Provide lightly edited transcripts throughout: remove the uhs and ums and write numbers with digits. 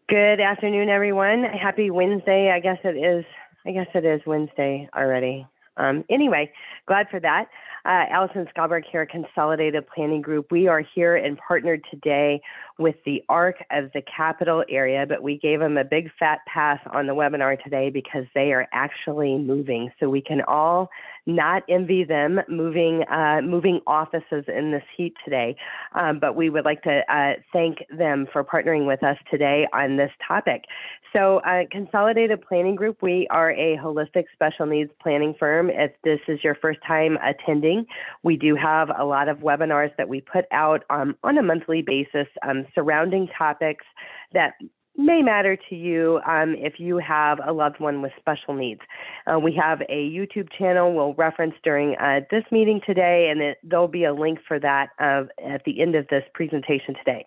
Good afternoon, everyone. Happy Wednesday. I guess it is. Wednesday already. Anyway, glad for that. Allison Schaberg here at Consolidated Planning Group. We are here and partnered today with the ARC of the Capital area, but we gave them a big fat pass on the webinar today because they are actually moving. So we can all not envy them moving offices in this heat today, but we would like to thank them for partnering with us today on this topic. So Consolidated Planning Group, we are a holistic special needs planning firm. If this is your first time attending, we do have a lot of webinars that we put out on a monthly basis surrounding topics that may matter to you if you have a loved one with special needs. We have a YouTube channel we'll reference during this meeting today, and there'll be a link for that at the end of this presentation today.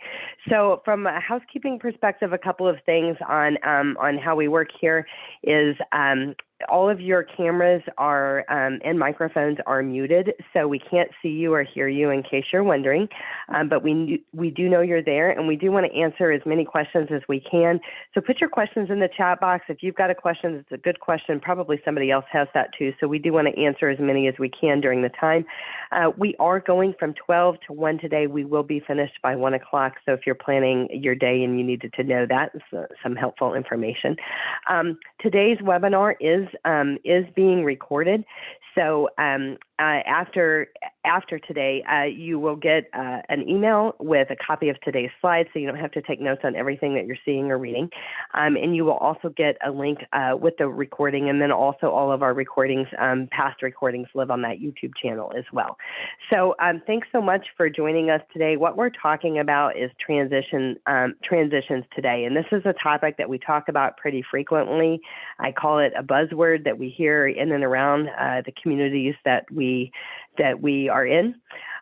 So from a housekeeping perspective, a couple of things on how we work here is all of your cameras are and microphones are muted, so we can't see you or hear you in case you're wondering, but we do know you're there, and we do want to answer as many questions as we can. So put your questions in the chat box. If you've got a question, it's a good question. Probably somebody else has that too, so we do want to answer as many as we can during the time. We are going from 12 to 1 today. We will be finished by 1 o'clock, so if you're planning your day and you needed to know that, some helpful information. Today's webinar is being recorded. So after today, you will get an email with a copy of today's slides, so you don't have to take notes on everything that you're seeing or reading. And you will also get a link with the recording, and then also all of our recordings, past recordings, live on that YouTube channel as well. So thanks so much for joining us today. What we're talking about is transitions today, and this is a topic that we talk about pretty frequently. I call it a buzzword that we hear in and around the communities that we are in.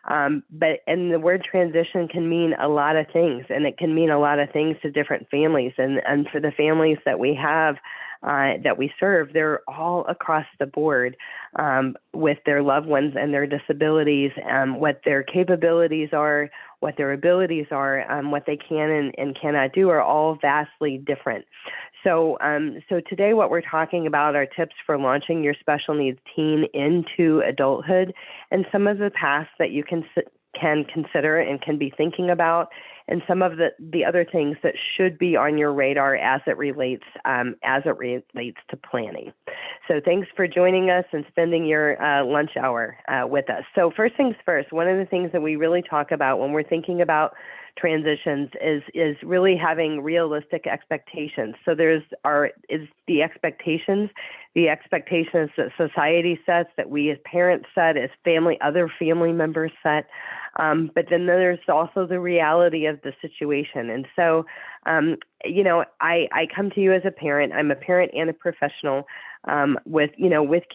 And the word transition can mean a lot of things, and it can mean a lot of things to different families. And for the families that we have, that we serve, they're all across the board with their loved ones and their disabilities, what their capabilities are, what their abilities are, what they can and cannot do are all vastly different. So today what we're talking about are tips for launching your special needs teen into adulthood, and some of the paths that you can consider and can be thinking about, and some of the other things that should be on your radar as it relates to planning. So thanks for joining us and spending your lunch hour with us. So first things first, one of the things that we really talk about when we're thinking about transitions is really having realistic expectations. So there's the expectations that society sets, that we as parents set, as other family members set, but then there's also the reality of the situation. And so, I come to you as a parent. I'm a parent and a professional with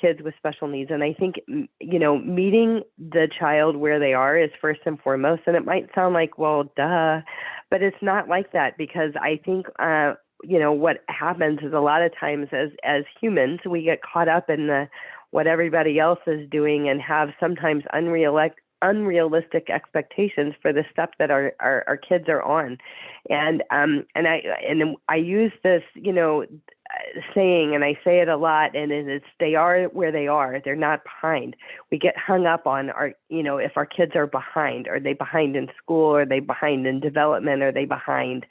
kids with special needs. And I think, meeting the child where they are is first and foremost. And it might sound like, well, duh, but it's not like that, because I think, what happens is a lot of times as humans, we get caught up in what everybody else is doing and have sometimes unrealistic expectations for the stuff that our kids are on. And I use this, saying, and I say it a lot, and it's they are where they are. They're not behind. We get hung up on if our kids are behind. Are they behind in school? Are they behind in development? Are they behind?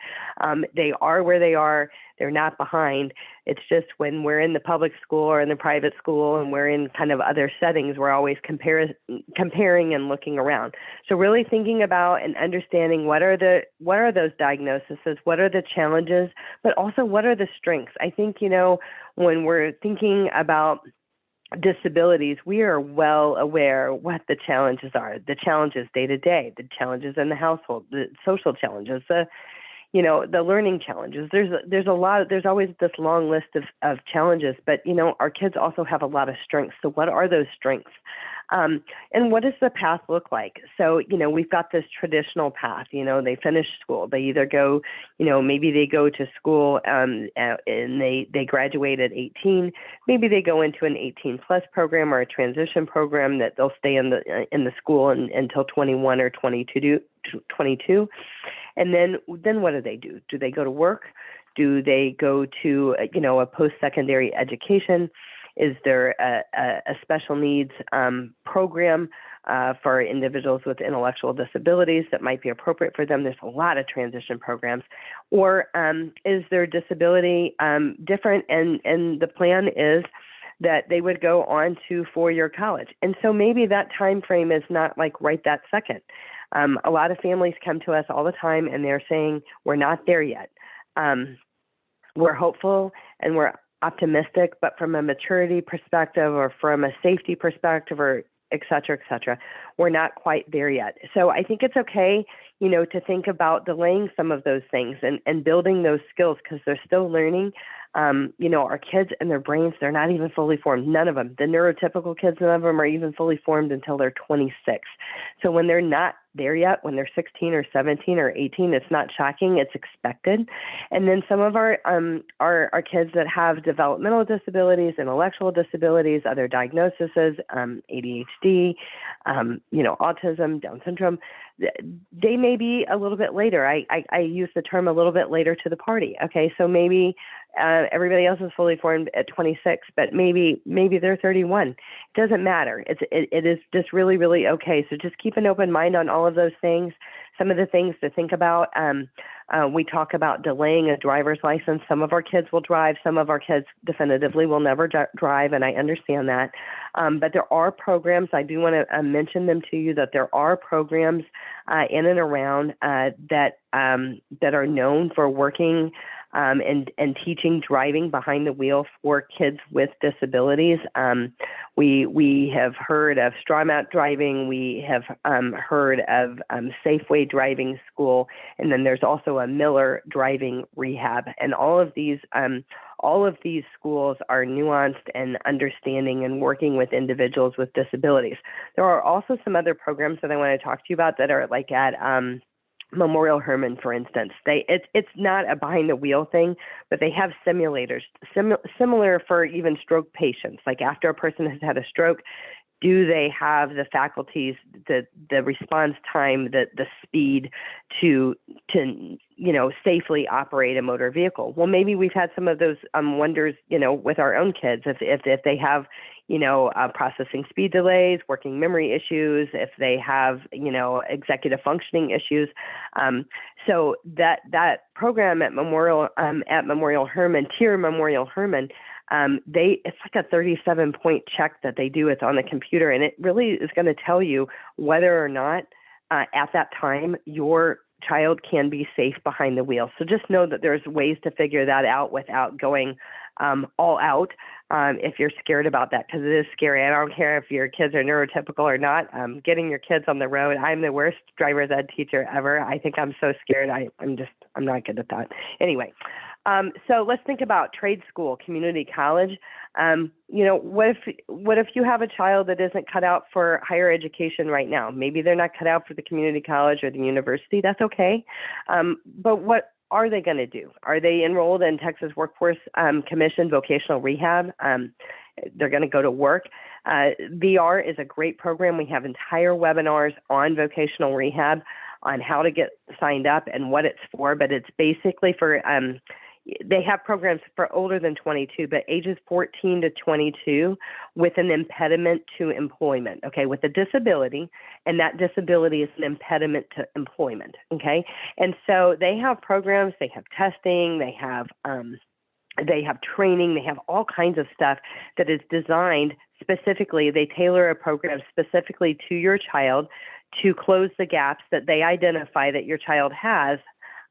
They are where they are. They're not behind. It's just when we're in the public school or in the private school and we're in kind of other settings, we're always comparing and looking around. So really thinking about and understanding what are those diagnoses, what are the challenges, but also what are the strengths. I think, when we're thinking about disabilities, we are well aware what the challenges are, the challenges day to day, the challenges in the household, the social challenges, the learning challenges. There's always this long list of challenges, but, our kids also have a lot of strengths. So what are those strengths? And what does the path look like? So, we've got this traditional path, they finish school. They either go, maybe they go to school and they graduate at 18. Maybe they go into an 18 plus program or a transition program that they'll stay in the school until 21 or 22. And then what do? Do they go to work? Do they go to, a post-secondary education? Is there a special needs program for individuals with intellectual disabilities that might be appropriate for them? There's a lot of transition programs. Or is their disability different, and the plan is that they would go on to four-year college? And so maybe that time frame is not like right that second. A lot of families come to us all the time, and they're saying, we're not there yet. We're hopeful and we're optimistic, but from a maturity perspective or from a safety perspective or et cetera, we're not quite there yet. So I think it's okay, to think about delaying some of those things and building those skills, because they're still learning. Our kids and their brains, they're not even fully formed. None of them. The neurotypical kids, none of them are even fully formed until they're 26. So when they're not there yet, when they're 16 or 17 or 18, it's not shocking, it's expected. And then some of our kids that have developmental disabilities, intellectual disabilities, other diagnoses, ADHD, autism, Down syndrome, they may be a little bit later. I use the term a little bit later to the party. Okay, so maybe everybody else is fully formed at 26, but maybe they're 31. It doesn't matter. It is just really, really okay. So just keep an open mind on all of those things. Some of the things to think about, we talk about delaying a driver's license. Some of our kids will drive. Some of our kids definitively will never drive, and I understand that. But there are programs, I do want to mention them to you, that there are programs in and around that are known for working and teaching driving behind the wheel for kids with disabilities. We have heard of straw mat driving. We have heard of Safeway Driving School, and then there's also a Miller Driving Rehab. And all of these schools are nuanced and understanding and working with individuals with disabilities. There are also some other programs that I want to talk to you about that are like at Memorial Hermann, for instance. It's not a behind the wheel thing, but they have simulators similar for even stroke patients. Like after a person has had a stroke, do they have the faculties, the response time, the speed to safely operate a motor vehicle? Well, maybe we've had some of those wonders, with our own kids, if they have, processing speed delays, working memory issues, if they have, executive functioning issues. So that program at Memorial Hermann, Tier Memorial Hermann, it's like a 37-point check that they do. It's on the computer, and it really is going to tell you whether or not at that time your child can be safe behind the wheel. So just know that there's ways to figure that out without going all out if you're scared about that, because it is scary. I don't care if your kids are neurotypical or not. Getting your kids on the road, I'm the worst driver's ed teacher ever. I think I'm so scared. I'm not good at that. Anyway, so let's think about trade school, community college. What if you have a child that isn't cut out for higher education right now? Maybe they're not cut out for the community college or the university. That's okay. But what are they going to do? Are they enrolled in Texas Workforce Commission vocational rehab? They're going to go to work. VR is a great program. We have entire webinars on vocational rehab, on how to get signed up and what it's for, but it's basically for they have programs for older than 22, but ages 14 to 22 with an impediment to employment, okay, with a disability, and that disability is an impediment to employment, okay? And so they have programs, they have testing, they have training, they have all kinds of stuff that is designed specifically. They tailor a program specifically to your child to close the gaps that they identify that your child has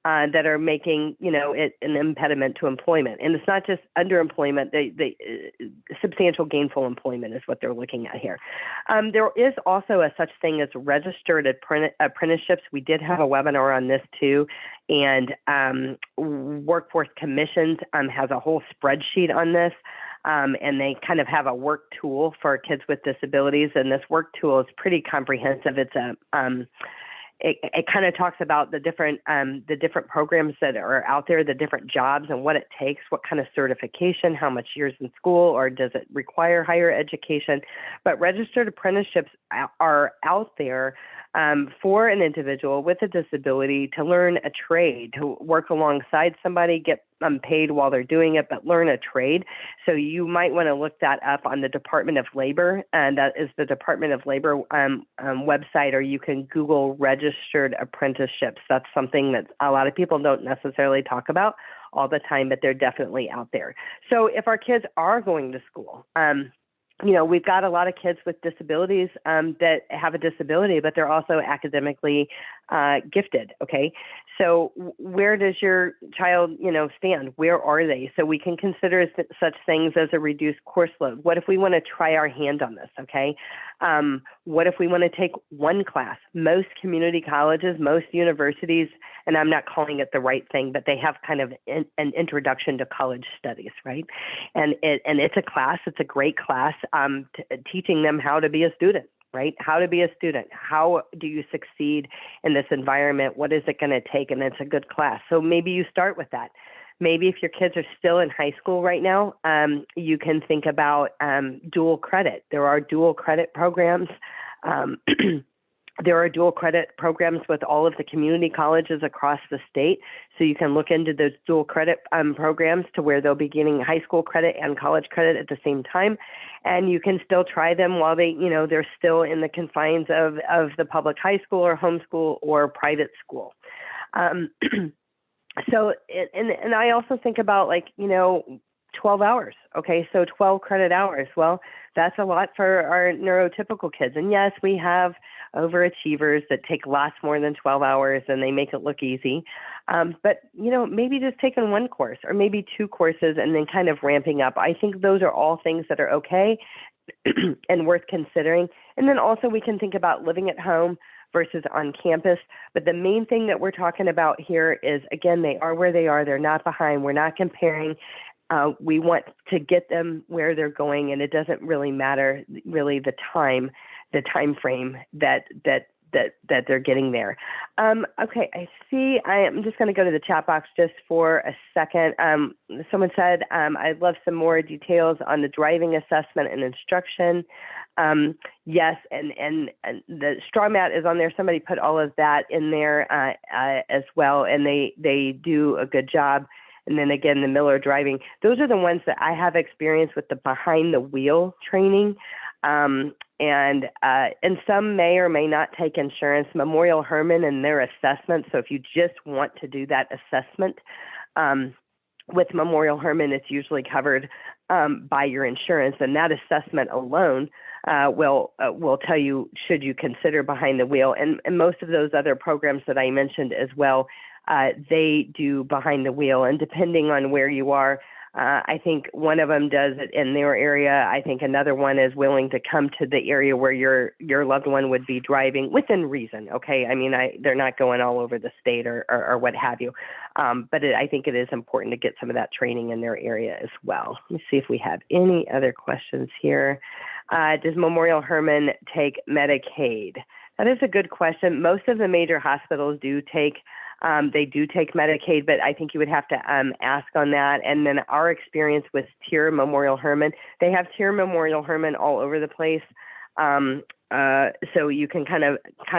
that are making, it an impediment to employment. And it's not just underemployment, substantial gainful employment is what they're looking at here. There is also a such thing as registered apprenticeships. We did have a webinar on this too. And Workforce Commissions has a whole spreadsheet on this. And they kind of have a work tool for kids with disabilities. And this work tool is pretty comprehensive. It's it kind of talks about the different programs that are out there, the different jobs and what it takes, what kind of certification, how much years in school, or does it require higher education? But registered apprenticeships are out there for an individual with a disability to learn a trade, to work alongside somebody, get paid while they're doing it, but learn a trade. So you might want to look that up on the Department of Labor, and that is the Department of Labor website, or you can Google registered apprenticeships. That's something that a lot of people don't necessarily talk about all the time, but they're definitely out there. So if our kids are going to school, we've got a lot of kids with disabilities that have a disability, but they're also academically gifted. Okay. So where does your child, stand? Where are they? So we can consider such things as a reduced course load. What if we want to try our hand on this? Okay. What if we want to take one class? Most community colleges, most universities, and I'm not calling it the right thing, but they have kind of an introduction to college studies, right? And it's a class, it's a great class, teaching them how to be a student, right? How to be a student. How do you succeed in this environment? What is it going to take? And it's a good class. So maybe you start with that. Maybe if your kids are still in high school right now, you can think about dual credit. There are dual credit programs. There are dual credit programs with all of the community colleges across the state. So you can look into those dual credit programs to where they'll be getting high school credit and college credit at the same time. And you can still try them while they're still in the confines of the public high school or homeschool or private school. So, and I also think about 12 hours. Okay, so 12 credit hours. Well, that's a lot for our neurotypical kids. And yes, we have overachievers that take lots more than 12 hours and they make it look easy. But, maybe just taking one course or maybe two courses and then kind of ramping up. I think those are all things that are okay and worth considering. And then also we can think about living at home versus on campus. But the main thing that we're talking about here is, again, they are where they are. They're not behind. We're not comparing. We want to get them where they're going, and it doesn't really matter the time frame that they're getting there. Okay, I see. I'm just going to go to the chat box just for a second. Someone said, I'd love some more details on the driving assessment and instruction. Yes, and the straw mat is on there. Somebody put all of that in there as well, and they do a good job. And then again, the Miller driving, those are the ones that I have experience with the behind the wheel training. And some may or may not take insurance. Memorial Hermann and their assessment. So if you just want to do that assessment with Memorial Hermann, it's usually covered by your insurance. And that assessment alone will tell you, should you consider behind the wheel. And most of those other programs that I mentioned as well, they do behind the wheel. And depending on where you are, I think one of them does it in their area. I think another one is willing to come to the area where your loved one would be driving within reason. Okay. I mean, they're not going all over the state or what have you. But I think it is important to get some of that training in their area as well. Let me see if we have any other questions here. Does Memorial Hermann take Medicaid? That is a good question. Most of the major hospitals do take Medicaid, but I think you would have to ask on that. And then our experience with Tier Memorial Hermann, they have Tier Memorial Hermann all over the place. So you can kind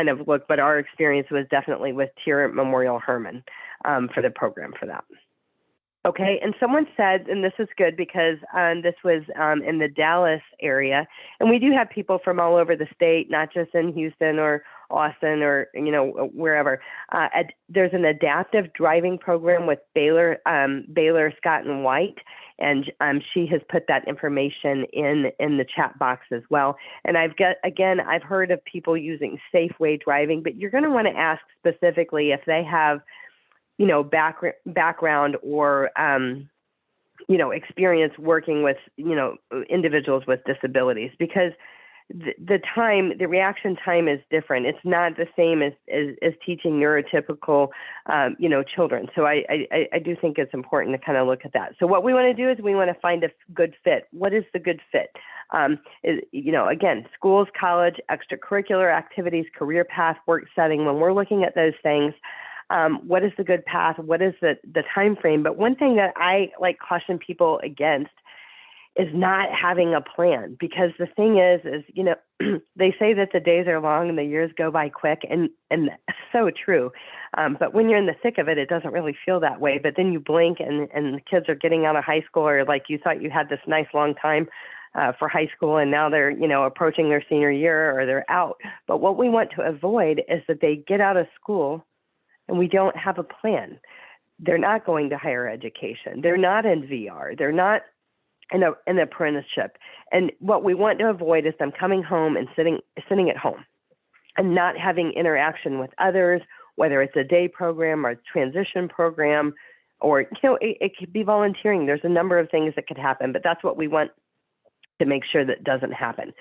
of look, but our experience was definitely with Tier Memorial Hermann for the program for that. Okay, and someone said, and this is good because this was in the Dallas area, and we do have people from all over the state, not just in Houston or Austin or wherever. There's an adaptive driving program with Baylor, Scott and White, and she has put that information in the chat box as well. And I've heard of people using Safeway driving, but you're going to want to ask specifically if they have background or, experience working with, individuals with disabilities, because the reaction time is different. It's not the same as teaching neurotypical, children. So I do think it's important to kind of look at that. So what we want to do is we want to find a good fit. What is the good fit? Again, schools, college, extracurricular activities, career path, work setting. When we're looking at those things, what is the good path? What is the time frame? But one thing that I caution people against is not having a plan. Because the thing is, you know, they say that the days are long and the years go by quick, and that's so true. But when you're in the thick of it, it doesn't really feel that way. But then you blink and the kids are getting out of high school, or like you thought you had this nice long time for high school, and now they're, you know, approaching their senior year, or they're out. But what we want to avoid is that they get out of school and we don't have a plan. They're not going to higher education. They're not in VR. They're not in an apprenticeship. And what we want to avoid is them coming home and sitting at home and not having interaction with others, whether it's a day program or a transition program, or, you know, it could be volunteering. There's a number of things that could happen, but that's what we want to make sure that doesn't happen.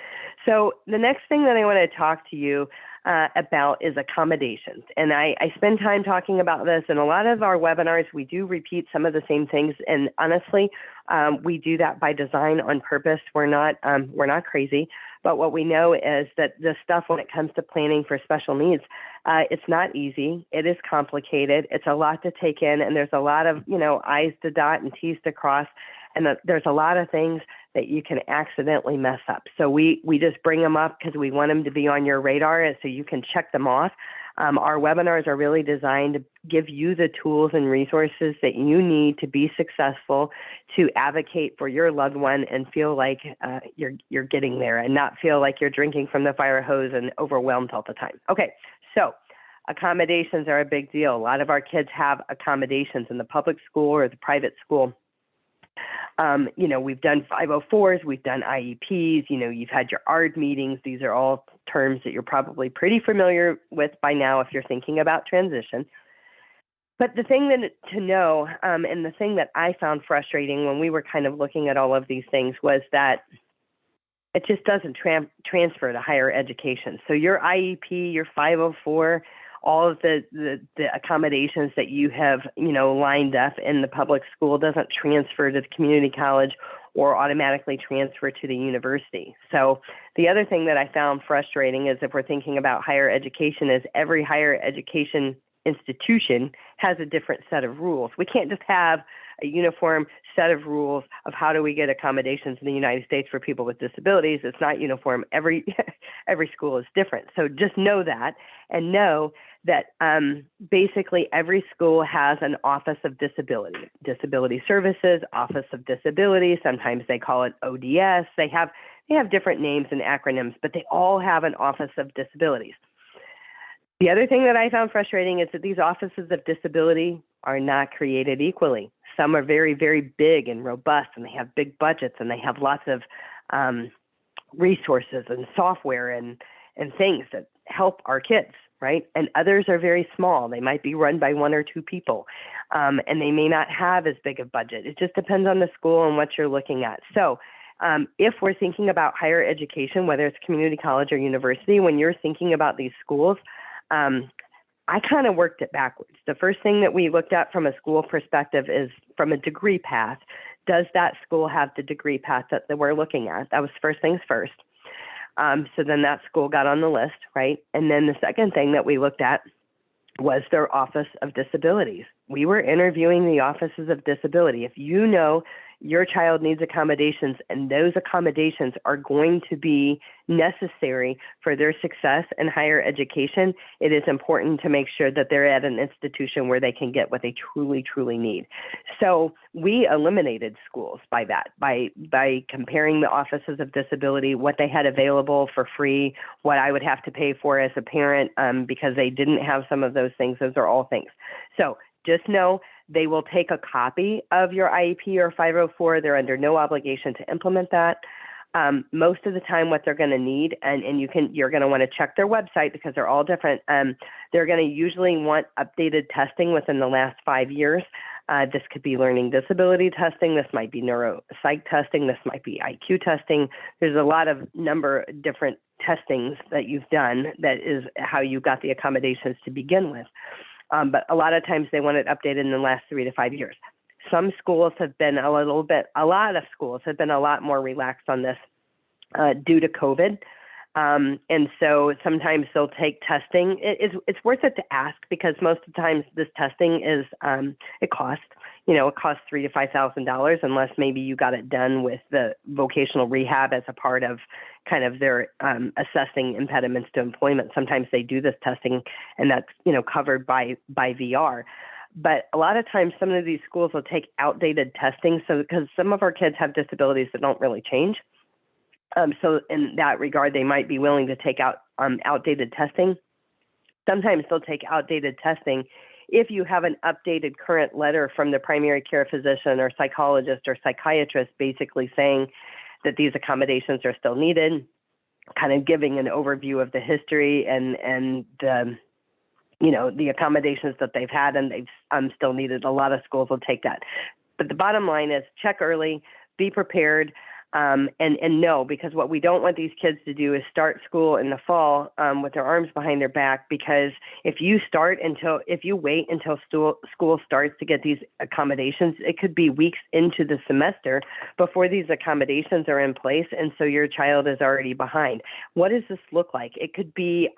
So the next thing that I want to talk to you about is accommodations. And I spend time talking about this. In a lot of our webinars, we do repeat some of the same things. And honestly, we do that by design on purpose. We're not crazy. But what we know is that the stuff when it comes to planning for special needs, it's not easy. It is complicated. It's a lot to take in. And there's a lot of, you know, I's to dot and T's to cross. And there's a lot of things that you can accidentally mess up. So we just bring them up because we want them to be on your radar, and so you can check them off. Our webinars are really designed to give you the tools and resources that you need to be successful, to advocate for your loved one and feel like you're getting there, and not feel like you're drinking from the fire hose and overwhelmed all the time. Okay, so accommodations are a big deal. A lot of our kids have accommodations in the public school or the private school. You know, we've done 504s, we've done IEPs, you know, you've had your ARD meetings. These are all terms that you're probably pretty familiar with by now if you're thinking about transition. But the thing to know, and the thing that I found frustrating when we were kind of looking at all of these things, was that it just doesn't transfer to higher education. So your IEP, your 504, all of the accommodations that you have, you know, lined up in the public school doesn't transfer to the community college or automatically transfer to the university. So the other thing that I found frustrating is, if we're thinking about higher education, is every higher education institution has a different set of rules. We can't just have a uniform set of rules of how do we get accommodations in the United States for people with disabilities. It's not uniform. Every school is different. So just know that, and know that basically every school has an Office of Disability Services, Office of Disability. Sometimes they call it ODS. They have different names and acronyms, but they all have an Office of Disabilities. The other thing that I found frustrating is that these offices of disability are not created equally. Some are very, very big and robust, and they have big budgets, and they have lots of resources and software and things that help our kids, right? And others are very small. They might be run by one or two people, and they may not have as big a budget. It just depends on the school and what you're looking at. So if we're thinking about higher education, whether it's community college or university, when you're thinking about these schools, I kind of worked it backwards. The first thing that we looked at from a school perspective is from a degree path. Does that school have the degree path that we're looking at? That was first things first. So then that school got on the list, right? And then the second thing that we looked at was their Office of Disabilities. We were interviewing the offices of disability. If you know your child needs accommodations, and those accommodations are going to be necessary for their success in higher education, it is important to make sure that they're at an institution where they can get what they truly, truly need. So we eliminated schools by that, by comparing the offices of disability, what they had available for free, what I would have to pay for as a parent, because they didn't have some of those things. Those are all things. So just know they will take a copy of your IEP or 504. They're under no obligation to implement that. Most of the time what they're going to need, and you're going to want to check their website because they're all different. They're going to usually want updated testing within the last 5 years. This could be learning disability testing. This might be neuropsych testing. This might be IQ testing. There's a lot of different testings that you've done. That is how you got the accommodations to begin with. But a lot of times they want it updated in the last 3 to 5 years. Some schools have been a lot of schools have been a lot more relaxed on this due to COVID. And so sometimes they'll take testing. It's worth it to ask, because most of the times this testing is, it costs. it costs $3,000 to $5,000 unless maybe you got it done with the vocational rehab as a part of kind of their assessing impediments to employment. Sometimes they do this testing, and that's covered by VR. But a lot of times, some of these schools will take outdated testing. So because some of our kids have disabilities that don't really change. So in that regard, they might be willing to take out outdated testing. Sometimes they'll take outdated testing if you have an updated current letter from the primary care physician or psychologist or psychiatrist basically saying that these accommodations are still needed, kind of giving an overview of the history and the accommodations that they've had and they've still needed. A lot of schools will take that. But the bottom line is check early, be prepared, and know, because what we don't want these kids to do is start school in the fall with their arms behind their back, because if you wait until school starts to get these accommodations, it could be weeks into the semester before these accommodations are in place, and so your child is already behind. What does this look like? It could be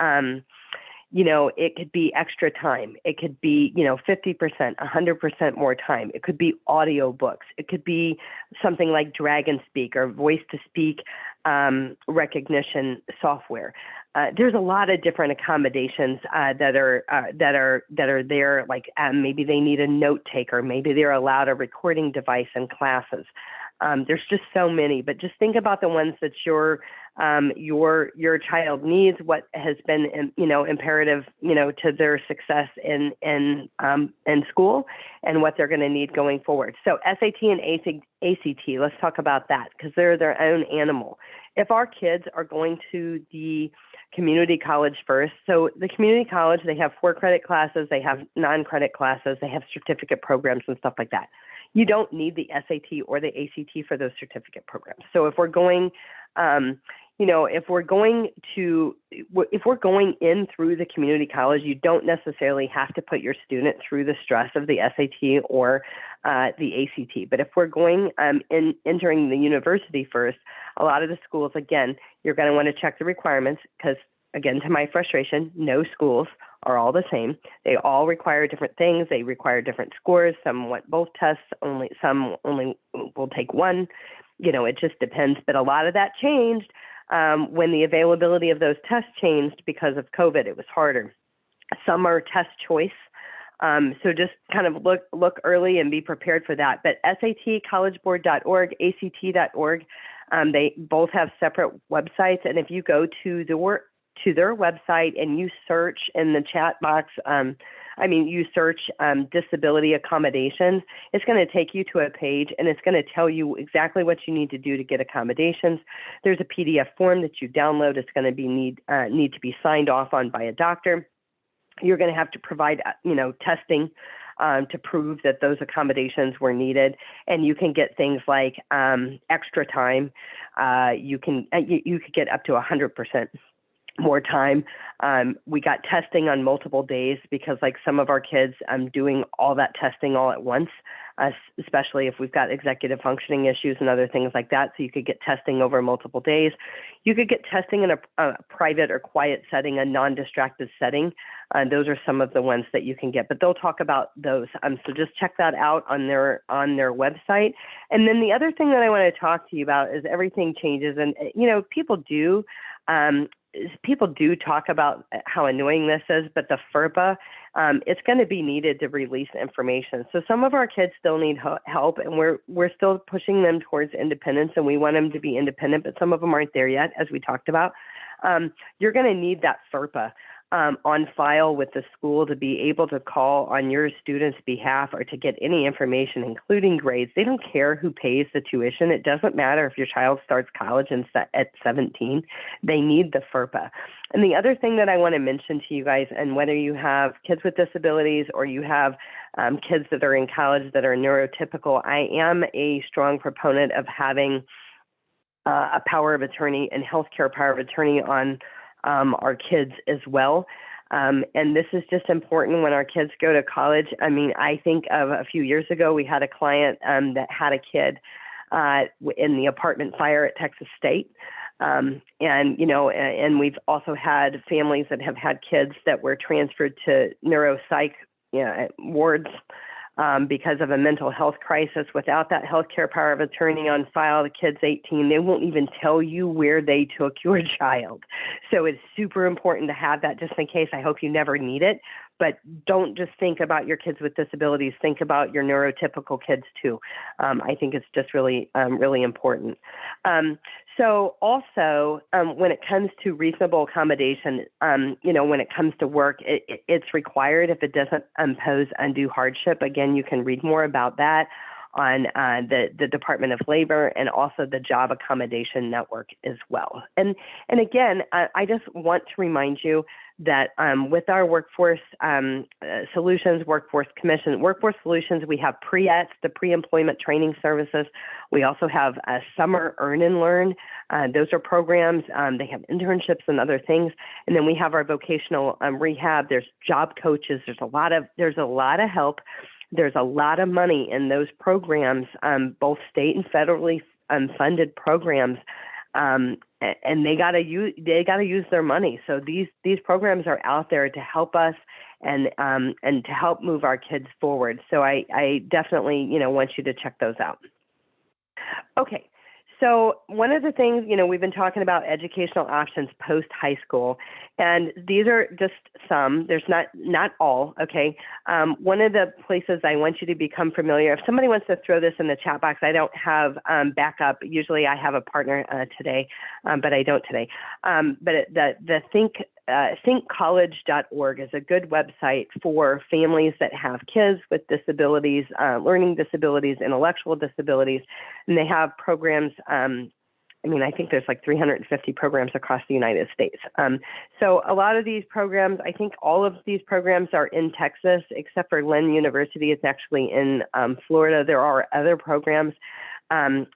it could be extra time. It could be, 50%, 100% more time. It could be audio books. It could be something like Dragon Speak or voice to speak recognition software. There's a lot of different accommodations that are there. Like maybe they need a note taker. Maybe they're allowed a recording device in classes. There's just so many, but just think about the ones that your child needs, what has been, imperative, to their success in school, and what they're going to need going forward. So SAT and ACT, let's talk about that, because they're their own animal. If our kids are going to the community college first, so the community college, they have 4-credit classes, they have non-credit classes, they have certificate programs and stuff like that. You don't need the SAT or the ACT for those certificate programs. So if we're going, if we're going in through the community college, you don't necessarily have to put your student through the stress of the SAT or the ACT. But if we're going entering the university first, a lot of the schools, again, you're going to want to check the requirements, because, again, to my frustration, no schools are all the same. They all require different things. They require different scores. Some want both tests, some only will take one. It just depends. But a lot of that changed when the availability of those tests changed because of COVID. It was harder. Some are test choice. So just kind of look early and be prepared for that. But SAT, collegeboard.org, ACT.org, they both have separate websites. And if you go to their website and you search in the chat box, you search disability accommodations, it's going to take you to a page and it's going to tell you exactly what you need to do to get accommodations. There's a PDF form that you download. It's going to be need to be signed off on by a doctor. You're going to have to provide, testing to prove that those accommodations were needed, and you can get things like extra time. You could get up to 100% more time. We got testing on multiple days because, like, some of our kids doing all that testing all at once, especially if we've got executive functioning issues and other things like that. So you could get testing over multiple days. You could get testing in a private or quiet setting, a non-distracted setting. Those are some of the ones that you can get, but they'll talk about those. So just check that out on their website. And then the other thing that I want to talk to you about is everything changes, and people do talk about how annoying this is, but the FERPA, it's going to be needed to release information. So some of our kids still need help, and we're still pushing them towards independence, and we want them to be independent, but some of them aren't there yet, as we talked about. You're going to need that FERPA on file with the school to be able to call on your student's behalf or to get any information, including grades. They don't care who pays the tuition. It doesn't matter if your child starts college at 17. They need the FERPA. And the other thing that I want to mention to you guys, and whether you have kids with disabilities or you have kids that are in college that are neurotypical, I am a strong proponent of having a power of attorney and healthcare power of attorney on our kids as well. And this is just important when our kids go to college. I think of a few years ago, we had a client that had a kid in the apartment fire at Texas State. And we've also had families that have had kids that were transferred to neuropsych wards because of a mental health crisis. Without that healthcare power of attorney on file, the kid's 18, they won't even tell you where they took your child. So it's super important to have that just in case. I hope you never need it, but don't just think about your kids with disabilities. Think about your neurotypical kids too. I think it's just really, really important. So also, when it comes to reasonable accommodation, when it comes to work, it's required if it doesn't impose undue hardship. Again, you can read more about that on the Department of Labor and also the Job Accommodation Network as well. And again, I just want to remind you that with our Workforce Solutions, Workforce Commission, Workforce Solutions, we have PREETS, the Pre-Employment Training Services. We also have Summer Earn and Learn. Those are programs. They have internships and other things. And then we have our vocational rehab. There's job coaches. There's a lot of help. There's a lot of money in those programs, both state and federally funded programs. And they gotta use their money. So these programs are out there to help us and to help move our kids forward. So I definitely want you to check those out. Okay. So one of the things, we've been talking about educational options post high school, and these are just some. There's not all. Okay. One of the places I want you to become familiar. If somebody wants to throw this in the chat box, I don't have backup. Usually I have a partner today, but I don't today. But the thinkcollege.org is a good website for families that have kids with disabilities, learning disabilities, intellectual disabilities, and they have programs. I think there's like 350 programs across the United States. So a lot of these programs, I think all of these programs are in Texas, except for Lynn University. It's actually in Florida. There are other programs. And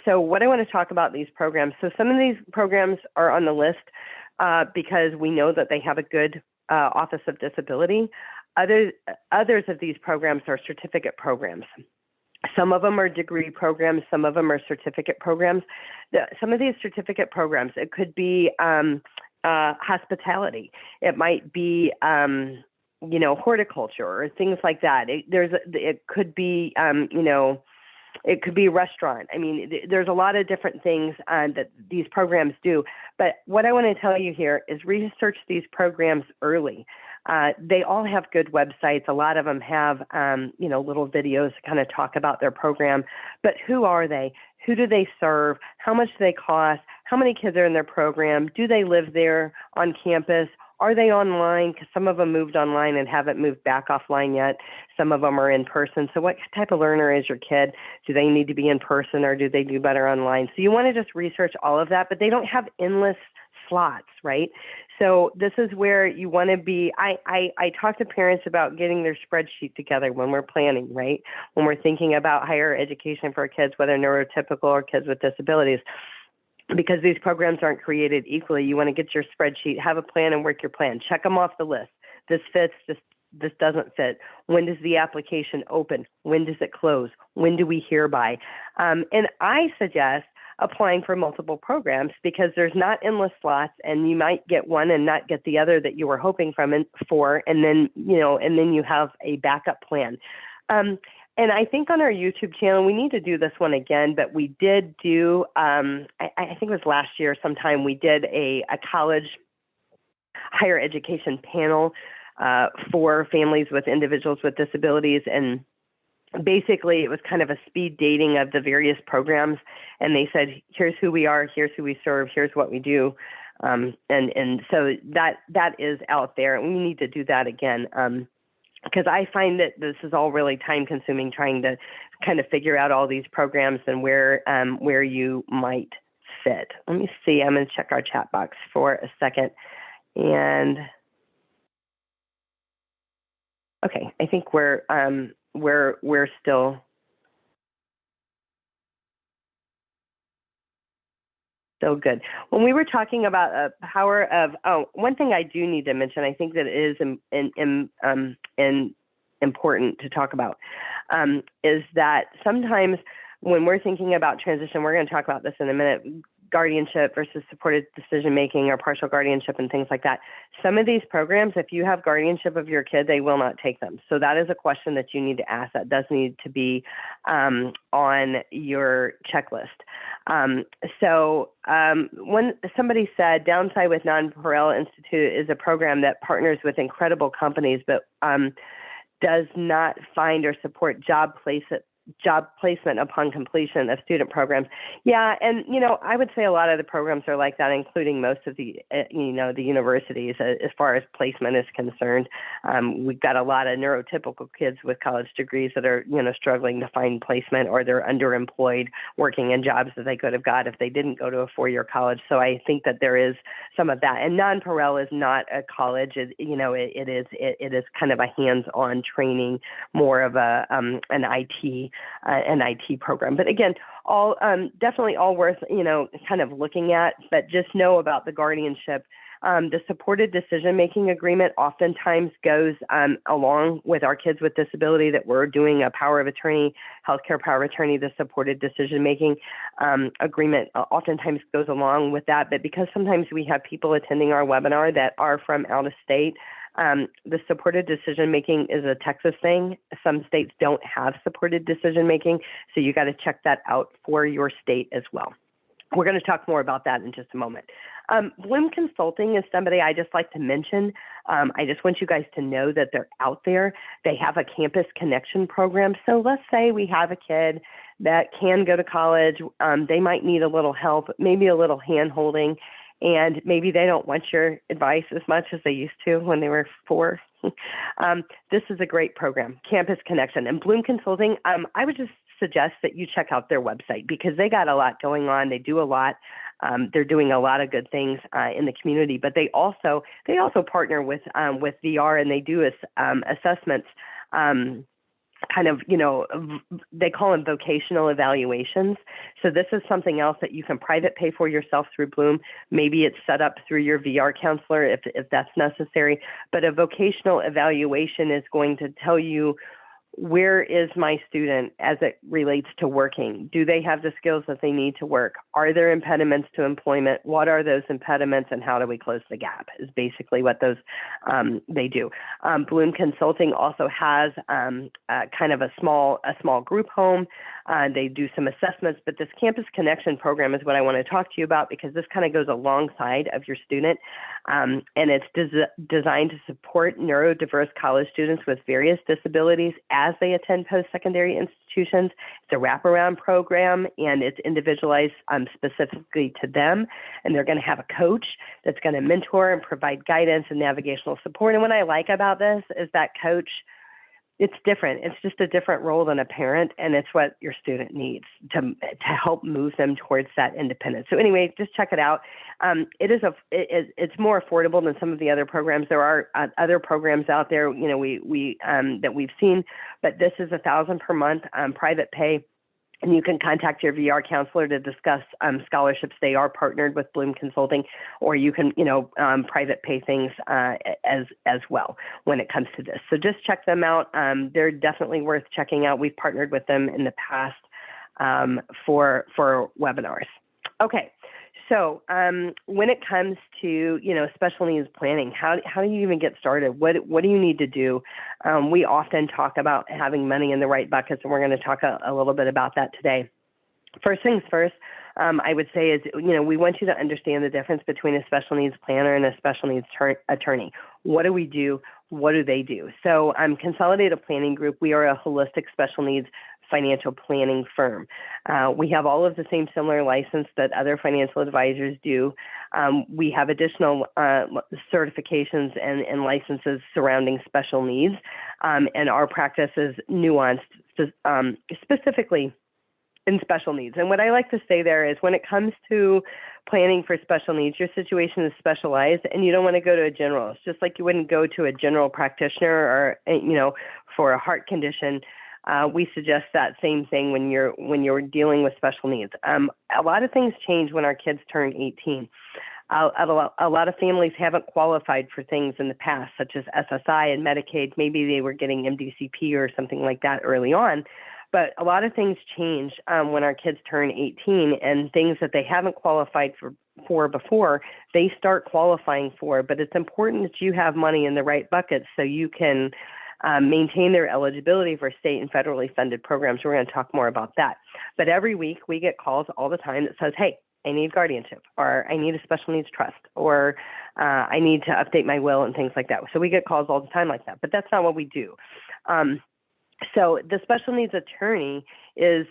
so what I want to talk about these programs. So some of these programs are on the list because we know that they have a good Office of Disability. Others of these programs are certificate programs. Some of them are degree programs. Some of them are certificate programs. Some of these certificate programs, it could be hospitality. It might be, horticulture or things like that. It could be, it could be a restaurant. There's a lot of different things that these programs do. But what I want to tell you here is research these programs early. They all have good websites. A lot of them have, little videos to kind of talk about their program. But who are they? Who do they serve? How much do they cost? How many kids are in their program? Do they live there on campus? Are they online? Because some of them moved online and haven't moved back offline yet. Some of them are in person. So what type of learner is your kid? Do they need to be in person or do they do better online? So you want to just research all of that, but they don't have endless slots, right? So this is where you want to be. I talk to parents about getting their spreadsheet together when we're planning, right? When we're thinking about higher education for kids, whether neurotypical or kids with disabilities. Because these programs aren't created equally, you want to get your spreadsheet, have a plan and work your plan. Check them off the list. This fits, this doesn't fit. When does the application open? When does it close? When do we hear by? And I suggest applying for multiple programs because there's not endless slots and you might get one and not get the other that you were hoping for, and then you have a backup plan. And I think on our YouTube channel, we need to do this one again, but we did do, I think it was last year sometime, we did a college higher education panel for families with individuals with disabilities. And basically it was kind of a speed dating of the various programs. And they said, here's who we are, here's who we serve, here's what we do. And so that is out there, and we need to do that again. Because I find that this is all really time consuming, trying to kind of figure out all these programs and where you might fit. Let me see, I'm going to check our chat box for a second. And okay, I think we're still good. When we were talking about power of, one thing I do need to mention, I think that is important to talk about, is that sometimes when we're thinking about transition, we're going to talk about this in a minute, guardianship versus supported decision-making or partial guardianship and things like that. Some of these programs, if you have guardianship of your kid, they will not take them. So that is a question that you need to ask. That does need to be on your checklist. When somebody said downside with Non-Pareil Institute is a program that partners with incredible companies, but does not find or support job placement upon completion of student programs. Yeah, and I would say a lot of the programs are like that, including most of the the universities as far as placement is concerned. We've got a lot of neurotypical kids with college degrees that are struggling to find placement, or they're underemployed working in jobs that they could have got if they didn't go to a four-year college. So I think that there is some of that. And Non-Pareil is not a college. It is kind of a hands-on training, more of an IT program. But again, all definitely all worth kind of looking at. But just know about the guardianship. The supported decision-making agreement oftentimes goes along with our kids with disability, that we're doing a power of attorney, healthcare power of attorney. The supported decision-making agreement oftentimes goes along with that. But because sometimes we have people attending our webinar that are from out of state, the supported decision-making is a Texas thing. Some states don't have supported decision-making, so you got to check that out for your state as well. We're going to talk more about that in just a moment. Bloom Consulting is somebody I just like to mention. I just want you guys to know that they're out there. They have a campus connection program. So let's say we have a kid that can go to college. They might need a little help, maybe a little hand-holding, and maybe they don't want your advice as much as they used to when they were 4. This is a great program, Campus Connection. And Bloom Consulting, I would just suggest that you check out their website, because they got a lot going on. They do a lot. They're doing a lot of good things in the community, but they also partner with VR, and they do assessments. They call them vocational evaluations. So this is something else that you can private pay for yourself through Bloom. Maybe it's set up through your VR counselor if that's necessary. But a vocational evaluation is going to tell you, where is my student as it relates to working? Do they have the skills that they need to work? Are there impediments to employment? What are those impediments, and how do we close the gap is basically what those they do. Bloom Consulting also has kind of a small group home. They do some assessments, but this Campus Connection program is what I want to talk to you about, because this kind of goes alongside of your student, and it's designed to support neurodiverse college students with various disabilities as they attend post-secondary institutions. It's a wraparound program, and it's individualized specifically to them. And they're going to have a coach that's going to mentor and provide guidance and navigational support. And what I like about this is that coach, it's different. It's just a different role than a parent, and it's what your student needs to help move them towards that independence. So anyway, just check it out. It's more affordable than some of the other programs. There are other programs out there, that we've seen, but this is $1,000 per month, private pay. And you can contact your VR counselor to discuss scholarships. They are partnered with Bloom Consulting, or you can, private pay things as well when it comes to this. So just check them out. They're definitely worth checking out. We've partnered with them in the past for webinars. Okay. So when it comes to, special needs planning, how do you even get started? What do you need to do? We often talk about having money in the right buckets, and we're going to talk a little bit about that today. First things first, I would say is, we want you to understand the difference between a special needs planner and a special needs attorney. What do we do? What do they do? So Consolidated Planning Group, we are a holistic special needs financial planning firm. We have all of the same similar license that other financial advisors do. We have additional certifications and licenses surrounding special needs, and our practice is nuanced specifically in special needs. And what I like to say there is, when it comes to planning for special needs, your situation is specialized, and you don't want to go to a general. It's just like you wouldn't go to a general practitioner or, for a heart condition. We suggest that same thing when you're dealing with special needs. A lot of things change when our kids turn 18. A lot of families haven't qualified for things in the past, such as SSI and Medicaid. Maybe they were getting MDCP or something like that early on. But a lot of things change when our kids turn 18, and things that they haven't qualified for before, they start qualifying for. But it's important that you have money in the right buckets so you can maintain their eligibility for state and federally funded programs. We're going to talk more about that. But every week we get calls all the time that says, hey, I need guardianship, or I need a special needs trust, or I need to update my will and things like that. So we get calls all the time like that, but that's not what we do. So the special needs attorney is,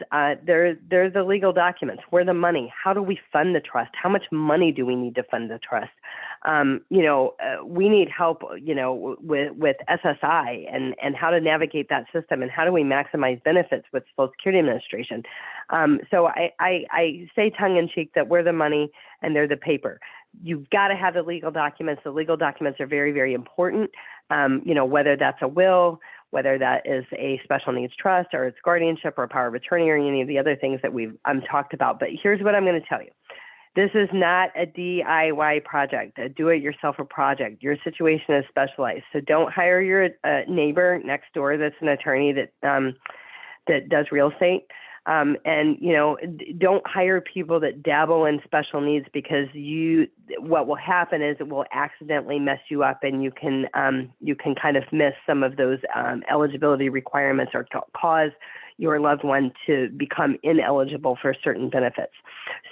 they're the legal documents. Where the money? How do we fund the trust? How much money do we need to fund the trust? We need help, with SSI and how to navigate that system, and how do we maximize benefits with Social Security Administration. So I say tongue in cheek that we're the money and they're the paper. You've got to have the legal documents. The legal documents are very, very important. Whether that's a will, whether that is a special needs trust, or it's guardianship, or a power of attorney, or any of the other things that we've talked about. But here's what I'm going to tell you. This is not a DIY project, a do-it-yourself project. Your situation is specialized. So don't hire your neighbor next door that's an attorney that does real estate. Don't hire people that dabble in special needs, because what will happen is it will accidentally mess you up, and you can kind of miss some of those eligibility requirements, or cause your loved one to become ineligible for certain benefits.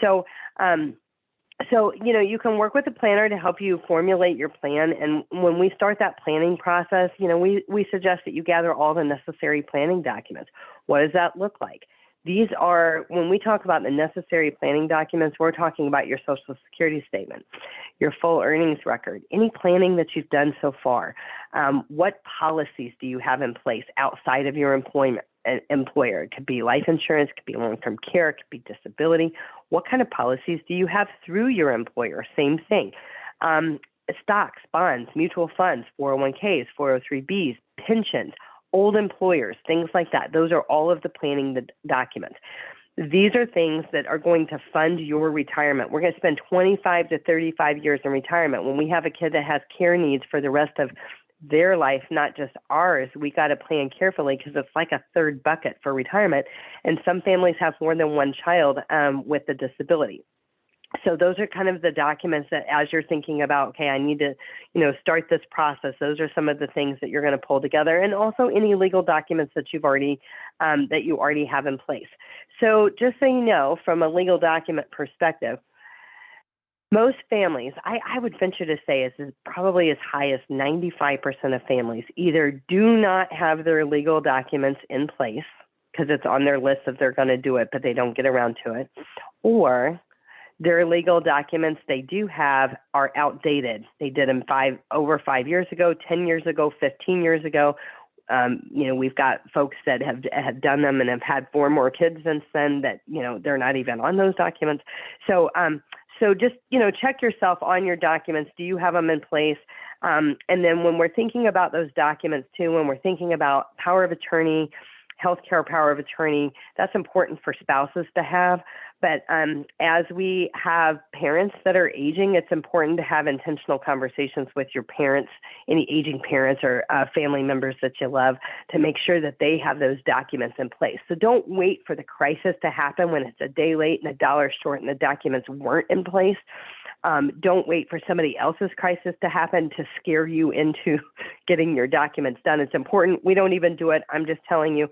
So you can work with a planner to help you formulate your plan. And when we start that planning process, we suggest that you gather all the necessary planning documents. What does that look like? These are, when we talk about the necessary planning documents, we're talking about your Social Security statement, your full earnings record, any planning that you've done so far. What policies do you have in place outside of your employer? It could be life insurance, it could be long-term care, it could be disability. What kind of policies do you have through your employer? Same thing. Stocks, bonds, mutual funds, 401ks, 403bs, pensions, old employers, things like that. Those are all of the planning documents. These are things that are going to fund your retirement. We're going to spend 25 to 35 years in retirement. When we have a kid that has care needs for the rest of their life, not just ours, we got to plan carefully, because it's like a third bucket for retirement. And some families have more than one child with a disability. So those are kind of the documents that, as you're thinking about, okay, I need to, start this process, those are some of the things that you're going to pull together, and also any legal documents that you already have in place. So just so you know, from a legal document perspective, most families, I would venture to say, is probably as high as 95% of families either do not have their legal documents in place because it's on their list if they're going to do it, but they don't get around to it, or their legal documents they do have are outdated. They did them over 5 years ago, 10 years ago, 15 years ago. We've got folks that have done them and have had 4 more kids since then that, they're not even on those documents. So just, check yourself on your documents. Do you have them in place? And then when we're thinking about those documents too, when we're thinking about power of attorney, healthcare power of attorney, that's important for spouses to have. But as we have parents that are aging, it's important to have intentional conversations with your parents, any aging parents or family members that you love, to make sure that they have those documents in place. So don't wait for the crisis to happen when it's a day late and $1 short and the documents weren't in place. Don't wait for somebody else's crisis to happen to scare you into getting your documents done. It's important. We don't even do it. I'm just telling you.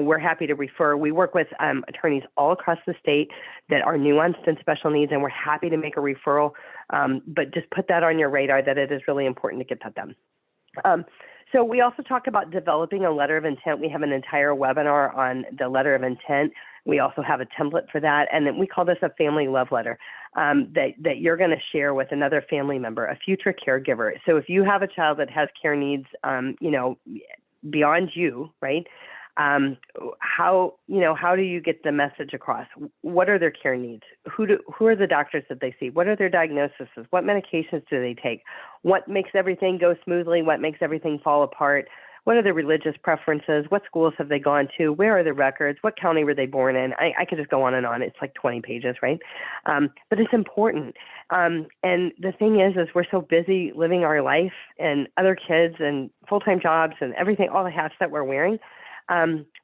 We're happy to refer. We work with attorneys all across the state that are nuanced and special needs, and we're happy to make a referral. But just put that on your radar that it is really important to get that done. So we also talk about developing a letter of intent. We have an entire webinar on the letter of intent. We also have a template for that. And then we call this a family love letter that you're going to share with another family member, a future caregiver. So if you have a child that has care needs, beyond you, right? How do you get the message across? What are their care needs? Who are the doctors that they see? What are their diagnoses? What medications do they take? What makes everything go smoothly? What makes everything fall apart? What are their religious preferences? What schools have they gone to? Where are their records? What county were they born in? I could just go on and on. It's like 20 pages, right? But it's important. And the thing is we're so busy living our life and other kids and full-time jobs and everything, all the hats that we're wearing.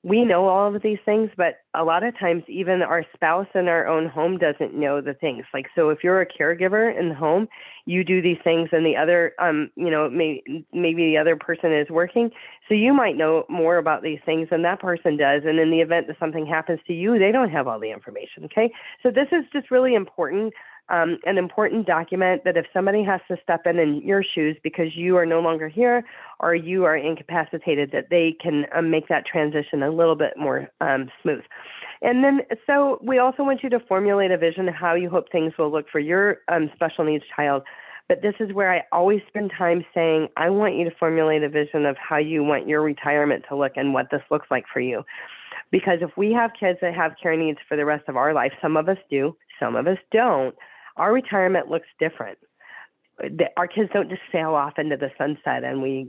We know all of these things, but a lot of times even our spouse in our own home doesn't know the things. Like, so if you're a caregiver in the home, you do these things and the other, maybe the other person is working. So you might know more about these things than that person does. And in the event that something happens to you, they don't have all the information. Okay. So this is just really important. An important document that if somebody has to step in your shoes because you are no longer here or you are incapacitated, that they can make that transition a little bit more smooth. And then, so we also want you to formulate a vision of how you hope things will look for your special needs child. But this is where I always spend time saying, I want you to formulate a vision of how you want your retirement to look and what this looks like for you. Because if we have kids that have care needs for the rest of our life, some of us do, some of us don't, our retirement looks different. Our kids don't just sail off into the sunset and we,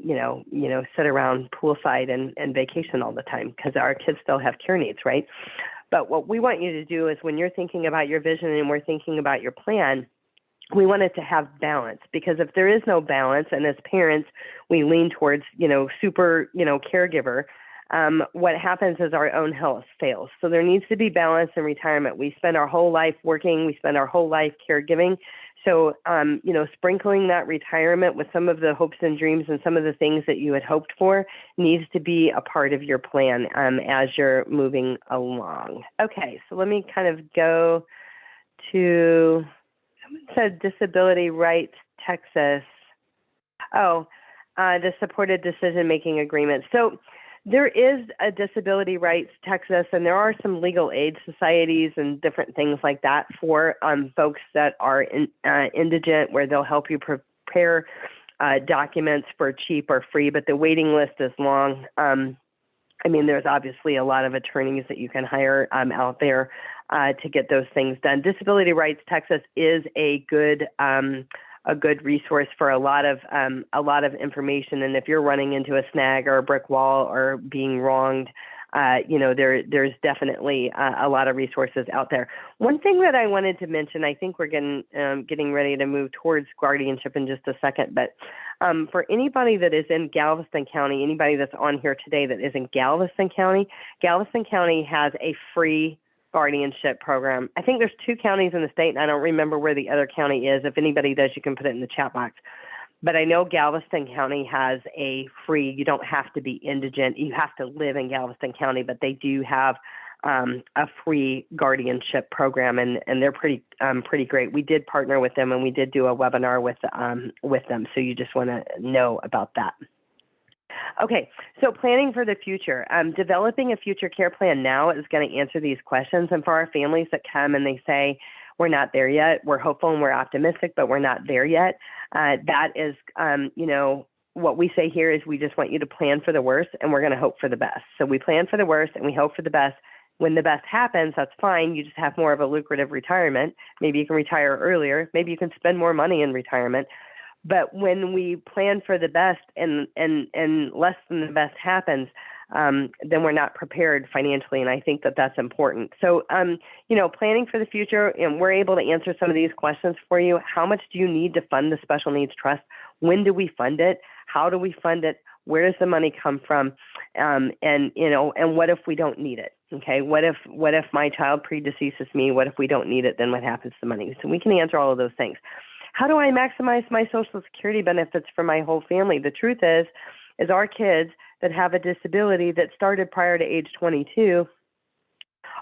sit around poolside and vacation all the time, because our kids still have care needs, right? But what we want you to do is when you're thinking about your vision and we're thinking about your plan, we want it to have balance, because if there is no balance, and as parents, we lean towards, super, caregiver, what happens is our own health fails. So there needs to be balance in retirement. We spend our whole life working, we spend our whole life caregiving. So, sprinkling that retirement with some of the hopes and dreams and some of the things that you had hoped for needs to be a part of your plan as you're moving along. Okay, so let me kind of go to, someone said Disability Rights Texas. The supported decision-making agreement. So there is a Disability Rights Texas, and there are some legal aid societies and different things like that for folks that are indigent, where they'll help you prepare documents for cheap or free, but the waiting list is long. There's obviously a lot of attorneys that you can hire out there to get those things done. Disability Rights Texas is a good resource for a lot of information. And if you're running into a snag or a brick wall or being wronged, there's definitely a lot of resources out there. One thing that I wanted to mention, I think we're getting ready to move towards guardianship in just a second, but for anybody that is in Galveston County, anybody that's on here today that is in Galveston County has a free guardianship program. I think there's 2 counties in the state, and I don't remember where the other county is. If anybody does, you can put it in the chat box. But I know Galveston County has a free, you don't have to be indigent, you have to live in Galveston County, but they do have a free guardianship program, and they're pretty great. We did partner with them, and we did do a webinar with them, so you just want to know about that. Okay, so planning for the future. Developing a future care plan now is going to answer these questions. And for our families that come and they say, we're not there yet, we're hopeful and we're optimistic, but we're not there yet, that is, what we say here is we just want you to plan for the worst and we're going to hope for the best. So we plan for the worst and we hope for the best. When the best happens, that's fine. You just have more of a lucrative retirement. Maybe you can retire earlier. Maybe you can spend more money in retirement. But when we plan for the best and less than the best happens, then we're not prepared financially. And I think that that's important. So, planning for the future, and we're able to answer some of these questions for you. How much do you need to fund the Special Needs Trust? When do we fund it? How do we fund it? Where does the money come from? And what if we don't need it? Okay, what if my child predeceases me? What if we don't need it? Then what happens to the money? So we can answer all of those things. How do I maximize my Social Security benefits for my whole family? The truth is our kids that have a disability that started prior to age 22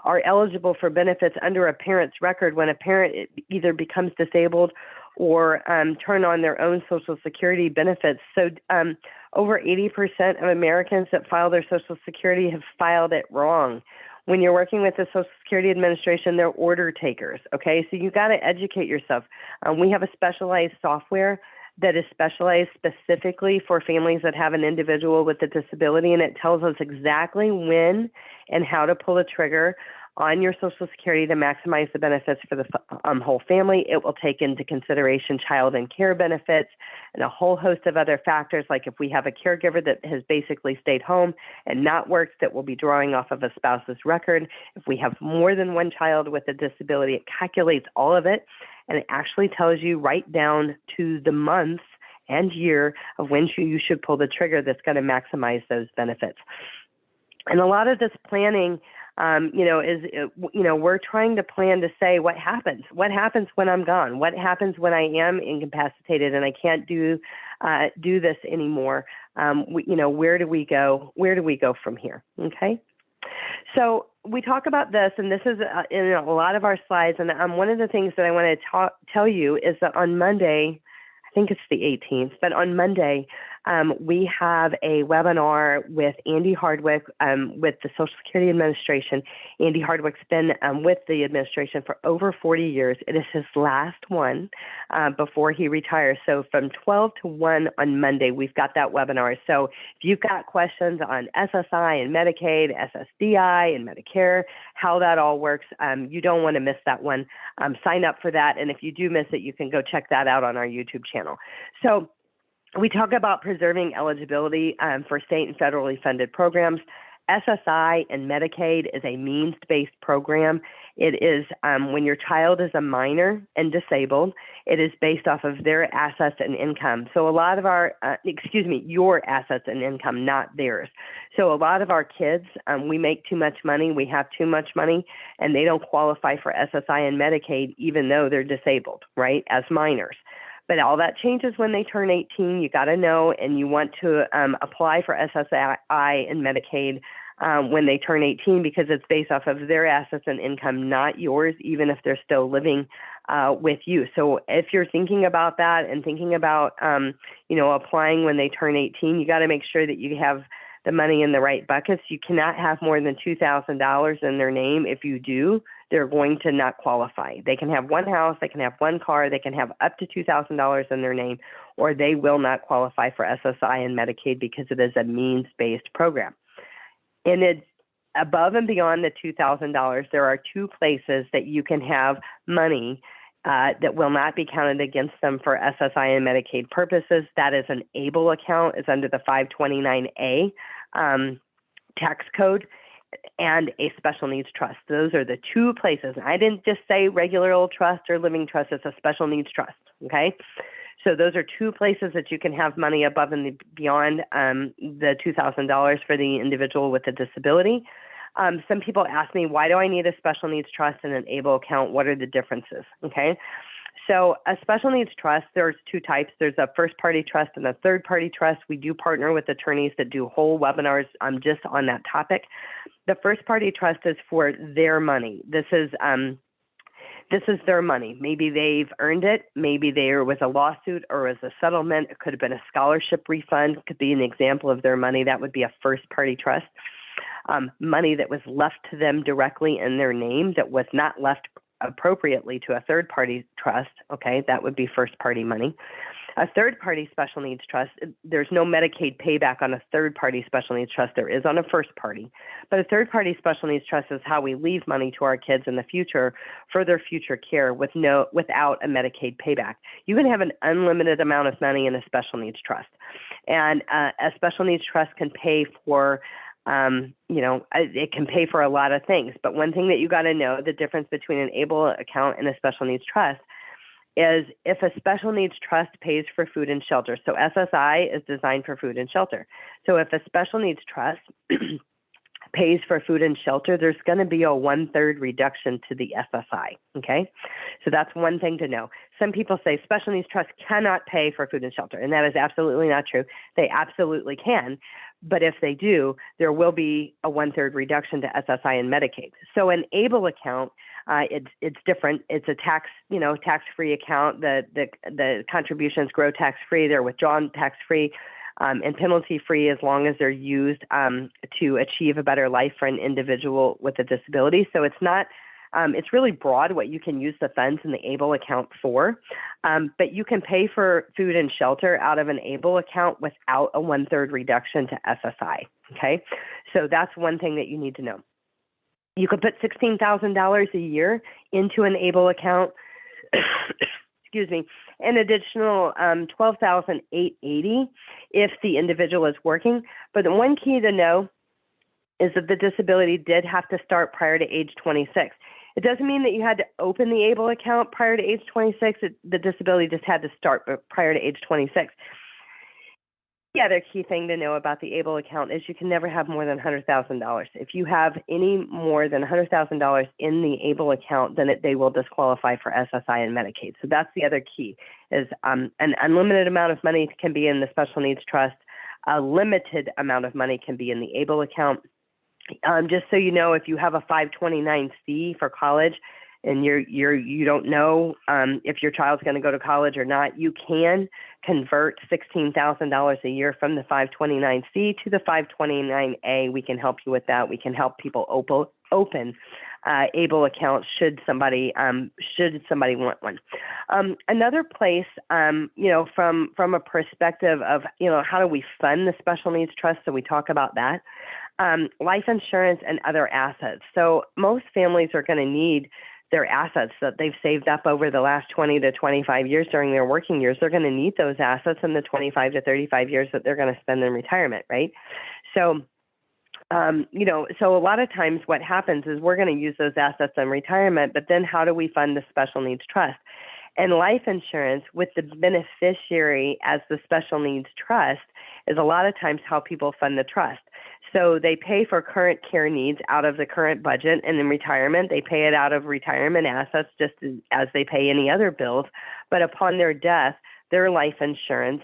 are eligible for benefits under a parent's record when a parent either becomes disabled or turn on their own Social Security benefits. So over 80% of Americans that file their Social Security have filed it wrong. When you're working with the Social Security Administration, they're order takers, okay? So you got to educate yourself. We have a specialized software that is specialized specifically for families that have an individual with a disability, and it tells us exactly when and how to pull the trigger on your Social Security to maximize the benefits for the whole family. It will take into consideration child and care benefits and a whole host of other factors, like if we have a caregiver that has basically stayed home and not worked, that will be drawing off of a spouse's record. If we have more than one child with a disability, it calculates all of it, and it actually tells you right down to the month and year of when you should pull the trigger that's going to maximize those benefits. And a lot of this planning, we're trying to plan to say what happens when I'm gone, what happens when I am incapacitated and I can't do this anymore. Where do we go from here? Okay. So we talk about this, and this is in a lot of our slides. And one of the things that I want to tell you is that on Monday, I think it's the 18th, but on Monday, we have a webinar with Andy Hardwick with the Social Security Administration. Andy Hardwick's been with the administration for over 40 years. It is his last one before he retires. So from 12 to 1 on Monday, we've got that webinar. So if you've got questions on SSI and Medicaid, Ssdi and Medicare, how that all works, you don't want to miss that one. Sign up for that. And if you do miss it, you can go check that out on our YouTube channel. So we talk about preserving eligibility for state and federally funded programs. SSI and Medicaid is a means-based program. It is when your child is a minor and disabled, it is based off of their assets and income. So a lot of our, your assets and income, not theirs. So a lot of our kids, we make too much money, we have too much money, and they don't qualify for SSI and Medicaid even though they're disabled, right, as minors. But all that changes when they turn 18. You got to know, and you want to apply for SSI and Medicaid when they turn 18 because it's based off of their assets and income, not yours, even if they're still living with you. So if you're thinking about that and thinking about, applying when they turn 18, you got to make sure that you have the money in the right buckets. You cannot have more than $2,000 in their name. If you do, they're going to not qualify. They can have one house, they can have one car, they can have up to $2,000 in their name, or they will not qualify for SSI and Medicaid because it is a means-based program. And it's above and beyond the $2,000, there are two places that you can have money that will not be counted against them for SSI and Medicaid purposes. That is an ABLE account. It's under the 529A tax code, and a special needs trust. Those are the two places. I didn't just say regular old trust or living trust. It's a special needs trust, okay? So those are two places that you can have money above and beyond the $2,000 for the individual with a disability. Some people ask me, why do I need a special needs trust and an ABLE account? What are the differences, okay? So a special needs trust, there's two types. There's a first-party trust and a third-party trust. We do partner with attorneys that do whole webinars just on that topic. The first-party trust is for their money. This is their money. Maybe they've earned it. Maybe there was a lawsuit or was a settlement. It could have been a scholarship refund. It could be an example of their money. That would be a first-party trust. Money that was left to them directly in their name that was not left appropriately to a third-party trust, okay, that would be first-party money. A third-party special needs trust, there's no Medicaid payback on a third-party special needs trust. There is on a first-party. But a third-party special needs trust is how we leave money to our kids in the future for their future care without a Medicaid payback. You can have an unlimited amount of money in a special needs trust. And a special needs trust can pay for it can pay for a lot of things. But one thing that you got to know, the difference between an ABLE account and a special needs trust is if a special needs trust pays for food and shelter. So SSI is designed for food and shelter. So if a special needs trust pays for food and shelter, there's going to be a 1/3 reduction to the SSI, okay? So that's one thing to know. Some people say special needs trust cannot pay for food and shelter, and that is absolutely not true. They absolutely can, but if they do, there will be a 1/3 reduction to SSI and Medicaid. So an ABLE account, it's different. It's a tax-free account. The contributions grow tax-free. They're withdrawn tax-free. And penalty-free as long as they're used to achieve a better life for an individual with a disability. So it's not, it's really broad what you can use the funds in the ABLE account for, but you can pay for food and shelter out of an ABLE account without a 1/3 reduction to SSI, okay? So that's one thing that you need to know. You could put $16,000 a year into an ABLE account, excuse me, an additional $12,880 if the individual is working. But the one key to know is that the disability did have to start prior to age 26. It doesn't mean that you had to open the ABLE account prior to age 26. The disability just had to start prior to age 26. The other key thing to know about the ABLE account is you can never have more than $100,000. If you have any more than $100,000 in the ABLE account, then they will disqualify for SSI and Medicaid. So that's the other key, is an unlimited amount of money can be in the Special Needs Trust. A limited amount of money can be in the ABLE account. Just so you know, if you have a 529C for college, and you don't know if your child's going to go to college or not, you can convert $16,000 a year from the 529C to the 529A. We can help you with that. We can help people open ABLE accounts should somebody want one. Another place, from a perspective of, how do we fund the Special Needs Trust? So we talk about that. Life insurance and other assets. So most families are going to need their assets that they've saved up over the last 20 to 25 years during their working years. They're going to need those assets in the 25 to 35 years that they're going to spend in retirement, right? So, so a lot of times what happens is we're going to use those assets in retirement, but then how do we fund the Special Needs Trust? And life insurance with the beneficiary as the Special Needs Trust is a lot of times how people fund the trust. So they pay for current care needs out of the current budget, and in retirement, they pay it out of retirement assets just as they pay any other bills. But upon their death, their life insurance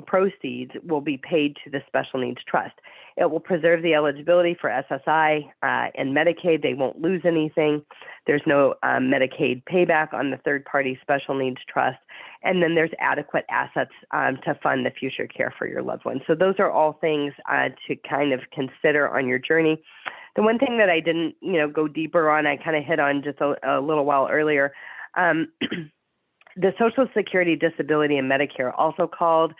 proceeds will be paid to the Special Needs Trust. It will preserve the eligibility for SSI and Medicaid. They won't lose anything. There's no Medicaid payback on the third-party Special Needs Trust. And then there's adequate assets to fund the future care for your loved ones. So those are all things to kind of consider on your journey. The one thing that I didn't, go deeper on, I kind of hit on just a little while earlier, the Social Security Disability and Medicare, also called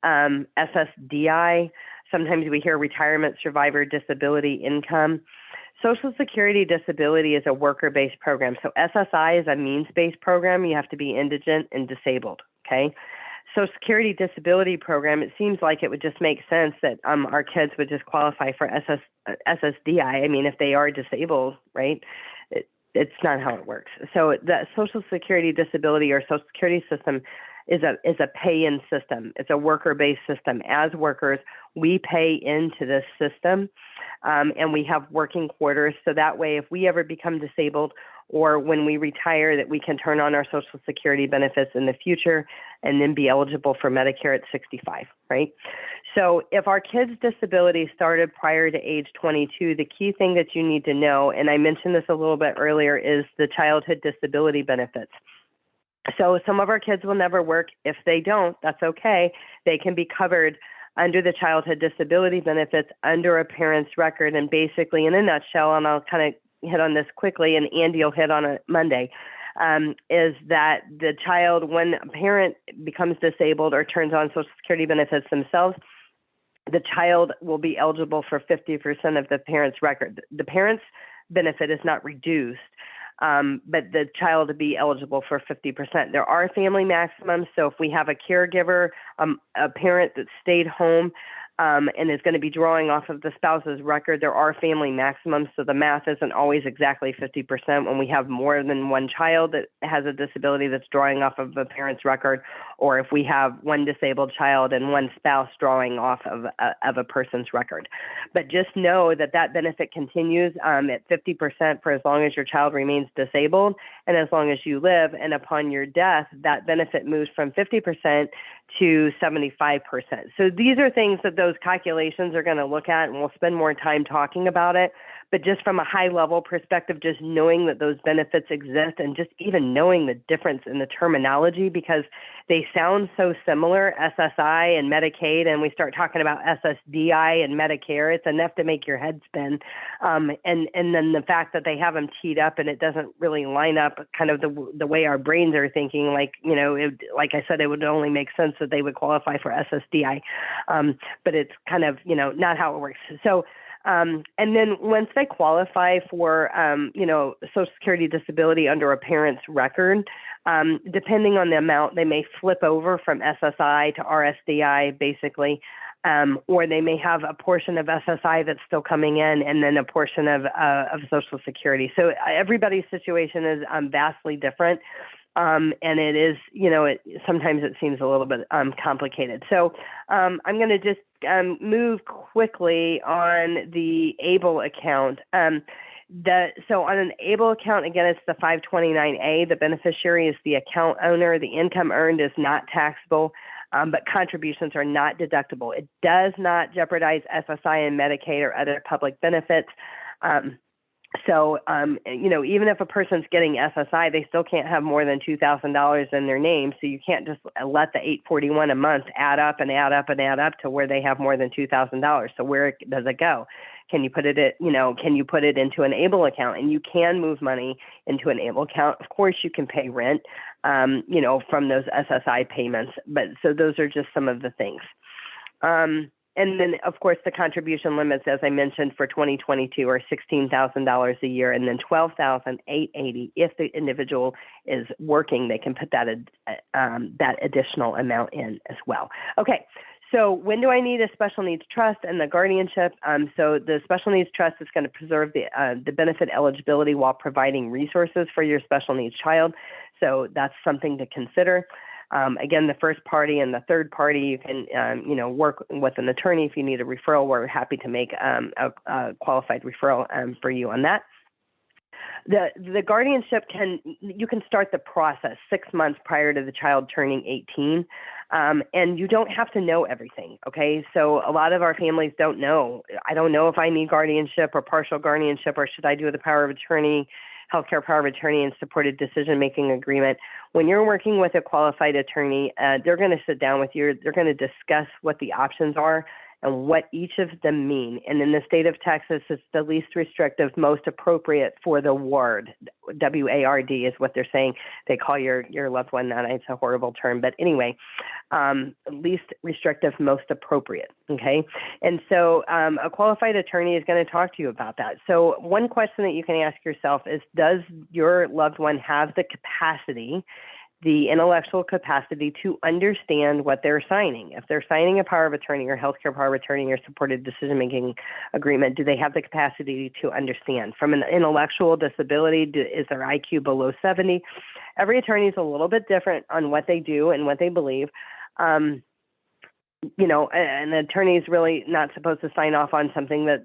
Ssdi. Sometimes we hear Retirement Survivor Disability Income. Social Security Disability is a worker-based program. So SSI is a means-based program. You have to be indigent and disabled, okay? Social Security Disability Program, it seems like it would just make sense that our kids would just qualify for SSDI. I mean, if they are disabled, right? It's not how it works. So the Social Security Disability or Social Security system is a pay-in system. It's a worker-based system. As workers, we pay into this system, and we have working quarters. So that way, if we ever become disabled or when we retire, that we can turn on our Social Security benefits in the future and then be eligible for Medicare at 65, right? So if our kid's disability started prior to age 22, the key thing that you need to know, and I mentioned this a little bit earlier, is the childhood disability benefits. So some of our kids will never work. If they don't, that's okay. They can be covered under the childhood disability benefits under a parent's record. And basically, in a nutshell, and I'll kind of hit on this quickly, and Andy will hit on it Monday, is that the child, when a parent becomes disabled or turns on Social Security benefits themselves, the child will be eligible for 50% of the parent's record. The parent's benefit is not reduced, but the child to be eligible for 50%. There are family maximums. So if we have a caregiver, a parent that stayed home and is going to be drawing off of the spouse's record, there are family maximums. So the math isn't always exactly 50% when we have more than one child that has a disability that's drawing off of a parent's record, or if we have one disabled child and one spouse drawing off of a person's record. But just know that that benefit continues at 50% for as long as your child remains disabled and as long as you live. And upon your death, that benefit moves from 50% to 75%. So these are things that those calculations are going to look at, and we'll spend more time talking about it. But just from a high level perspective, just knowing that those benefits exist and just even knowing the difference in the terminology, because they sound so similar, SSI and Medicaid, and we start talking about SSDI and Medicare, it's enough to make your head spin. And then the fact that they have them teed up and it doesn't really line up kind of the way our brains are thinking, like, like I said, it would only make sense that they would qualify for SSDI. But it's kind of, not how it works. So, and then once they qualify for, Social Security disability under a parent's record, depending on the amount, they may flip over from SSI to RSDI, basically, or they may have a portion of SSI that's still coming in and then a portion of Social Security. So everybody's situation is vastly different. And it is, sometimes it seems a little bit complicated. So I'm going to just move quickly on the ABLE account. So on an ABLE account, again, it's the 529A. The beneficiary is the account owner. The income earned is not taxable, but contributions are not deductible. It does not jeopardize SSI and Medicaid or other public benefits. So, even if a person's getting SSI, they still can't have more than $2,000 in their name. So you can't just let the $841 a month add up and add up and add up to where they have more than $2,000. So where does it go? Can you put it into an ABLE account? And you can move money into an ABLE account. Of course, you can pay rent, from those SSI payments. But so those are just some of the things. And then, of course, the contribution limits, as I mentioned, for 2022 are $16,000 a year, and then $12,880 if the individual is working. They can put that additional amount in as well. Okay. So when do I need a special needs trust and the guardianship? So the special needs trust is going to preserve the benefit eligibility while providing resources for your special needs child. So that's something to consider. Again, the first party and the third party, you can, work with an attorney if you need a referral. We're happy to make a qualified referral for you on that. The guardianship you can start the process 6 months prior to the child turning 18, and you don't have to know everything, okay? So a lot of our families don't know. I don't know if I need guardianship or partial guardianship, or should I do the power of attorney, healthcare power of attorney, and supported decision-making agreement. When you're working with a qualified attorney, they're going to sit down with you. They're going to discuss what the options are and what each of them mean. And in the state of Texas, it's the least restrictive, most appropriate for the ward. W-A-R-D is what they're saying. They call your loved one that. It's a horrible term. But anyway, least restrictive, most appropriate. Okay. And so a qualified attorney is going to talk to you about that. So one question that you can ask yourself is, does your loved one have the capacity, the intellectual capacity to understand what they're signing? If they're signing a power of attorney or healthcare power of attorney or supported decision-making agreement, do they have the capacity to understand? From an intellectual disability, is their IQ below 70? Every attorney is a little bit different on what they do and what they believe. An attorney is really not supposed to sign off on something that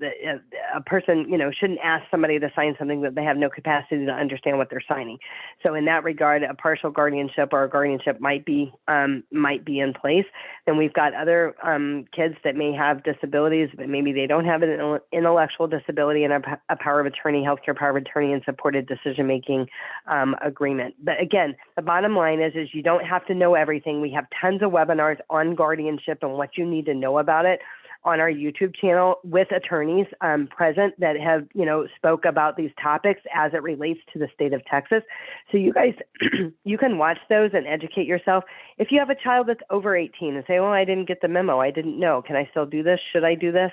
a person, shouldn't ask somebody to sign something that they have no capacity to understand what they're signing. So in that regard, a partial guardianship or a guardianship might be in place. Then we've got other kids that may have disabilities, but maybe they don't have an intellectual disability and a power of attorney, healthcare power of attorney, and supported decision-making agreement. But again, the bottom line is you don't have to know everything. We have tons of webinars on guardianship and what you need to know about it on our YouTube channel with attorneys present that have, spoke about these topics as it relates to the state of Texas. So you guys, you can watch those and educate yourself. If you have a child that's over 18 and say, well, I didn't get the memo, I didn't know, can I still do this? Should I do this?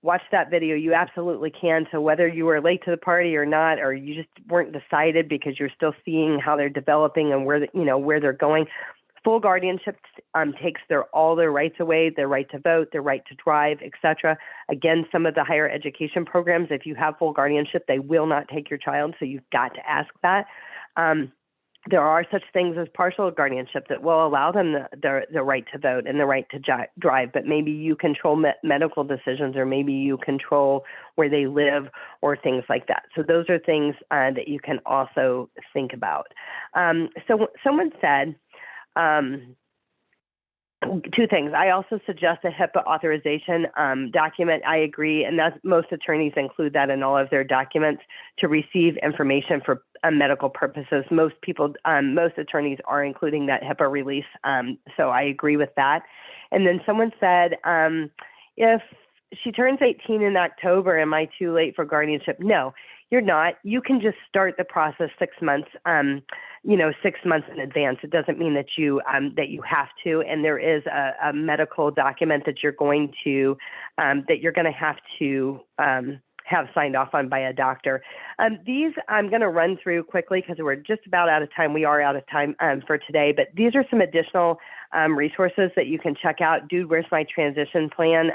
Watch that video. You absolutely can. So whether you were late to the party or not, or you just weren't decided because you're still seeing how they're developing and where they're going, full guardianship takes all their rights away, their right to vote, their right to drive, etc. Again, some of the higher education programs, if you have full guardianship, they will not take your child, so you've got to ask that. There are such things as partial guardianship that will allow them the right to vote and the right to drive, but maybe you control medical decisions, or maybe you control where they live or things like that. So those are things that you can also think about. So someone said, two things. I also suggest a Hipaa authorization document. I agree, and most attorneys include that in all of their documents to receive information for medical purposes. Most attorneys are including that Hipaa release, so I agree with that. And then someone said, if she turns 18 in October, am I too late for guardianship? No, you're not. You can just start the process 6 months, 6 months in advance. It doesn't mean that you have to. And there is a medical document that you're going to have to have signed off on by a doctor. These I'm going to run through quickly because we're just about out of time. We are out of time for today, but these are some additional resources that you can check out. Dude, Where's My Transition Plan?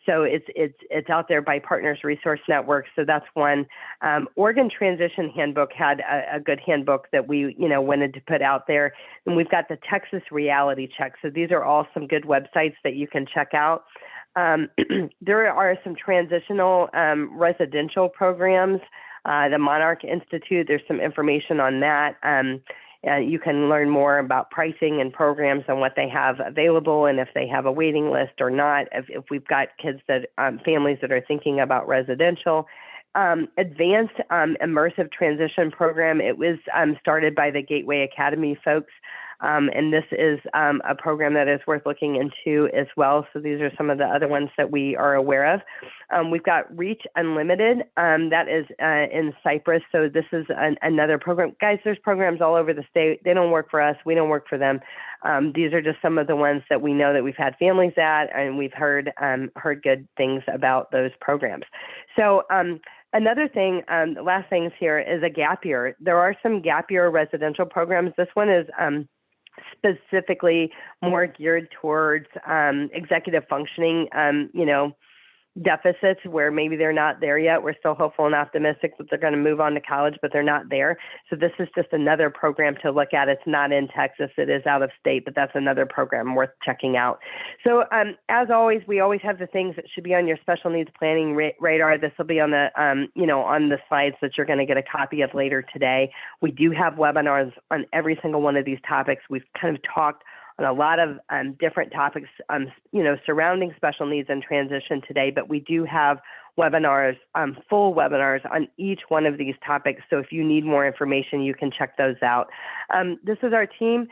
So it's out there by Partners Resource Network. So that's one. Oregon Transition Handbook had a good handbook that we, wanted to put out there. And we've got the Texas Reality Check. So these are all some good websites that you can check out. There are some transitional residential programs. The Monarch Institute, there's some information on that. You can learn more about pricing and programs and what they have available and if they have a waiting list or not, if we've got kids that, families that are thinking about residential. Advanced Immersive Transition Program, it was started by the Gateway Academy folks. And this is a program that is worth looking into as well. So these are some of the other ones that we are aware of. We've got Reach Unlimited, that is in Cyprus. So this is another program. Guys, there's programs all over the state. They don't work for us. We don't work for them. These are just some of the ones that we know that we've had families at, and we've heard good things about those programs. So another thing, the last things here is a gap year. There are some gap year residential programs. This one is specifically more geared towards executive functioning, deficits where maybe they're not there yet. We're still hopeful and optimistic that they're going to move on to college, but they're not there. So this is just another program to look at. It's not in Texas. It is out of state, but that's another program worth checking out. So as always, we always have the things that should be on your special needs planning radar. This will be on the, on the slides that you're going to get a copy of later today. We do have webinars on every single one of these topics. We've kind of talked on a lot of different topics, surrounding special needs and transition today, but we do have webinars, full webinars on each one of these topics. So if you need more information, you can check those out. This is our team.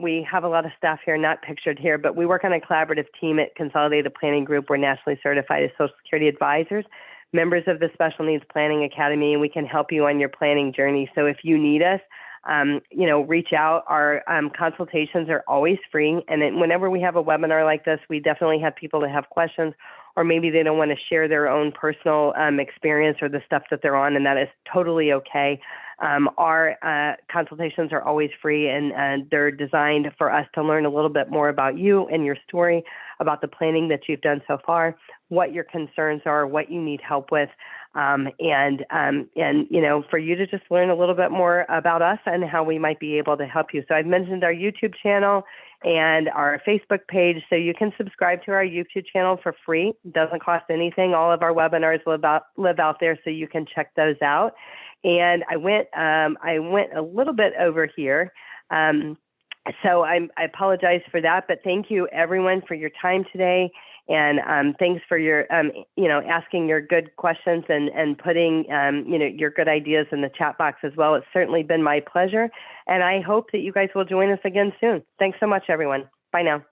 We have a lot of staff here, not pictured here, but we work on a collaborative team at Consolidated Planning Group. We're nationally certified as Social Security advisors, members of the Special Needs Planning Academy, and we can help you on your planning journey. So if you need us, reach out. Our consultations are always free. And then whenever we have a webinar like this, we definitely have people that have questions, or maybe they don't want to share their own personal experience or the stuff that they're on, and that is totally okay. Our consultations are always free, and they're designed for us to learn a little bit more about you and your story, about the planning that you've done so far, what your concerns are, what you need help with, and for you to just learn a little bit more about us and how we might be able to help you. So I've mentioned our YouTube channel and our Facebook page, so you can subscribe to our YouTube channel for free. It doesn't cost anything. All of our webinars live out there, so you can check those out. And I went a little bit over here. So I apologize for that, but thank you everyone for your time today. And thanks for your, asking your good questions and putting, your good ideas in the chat box as well. It's certainly been my pleasure. And I hope that you guys will join us again soon. Thanks so much, everyone. Bye now.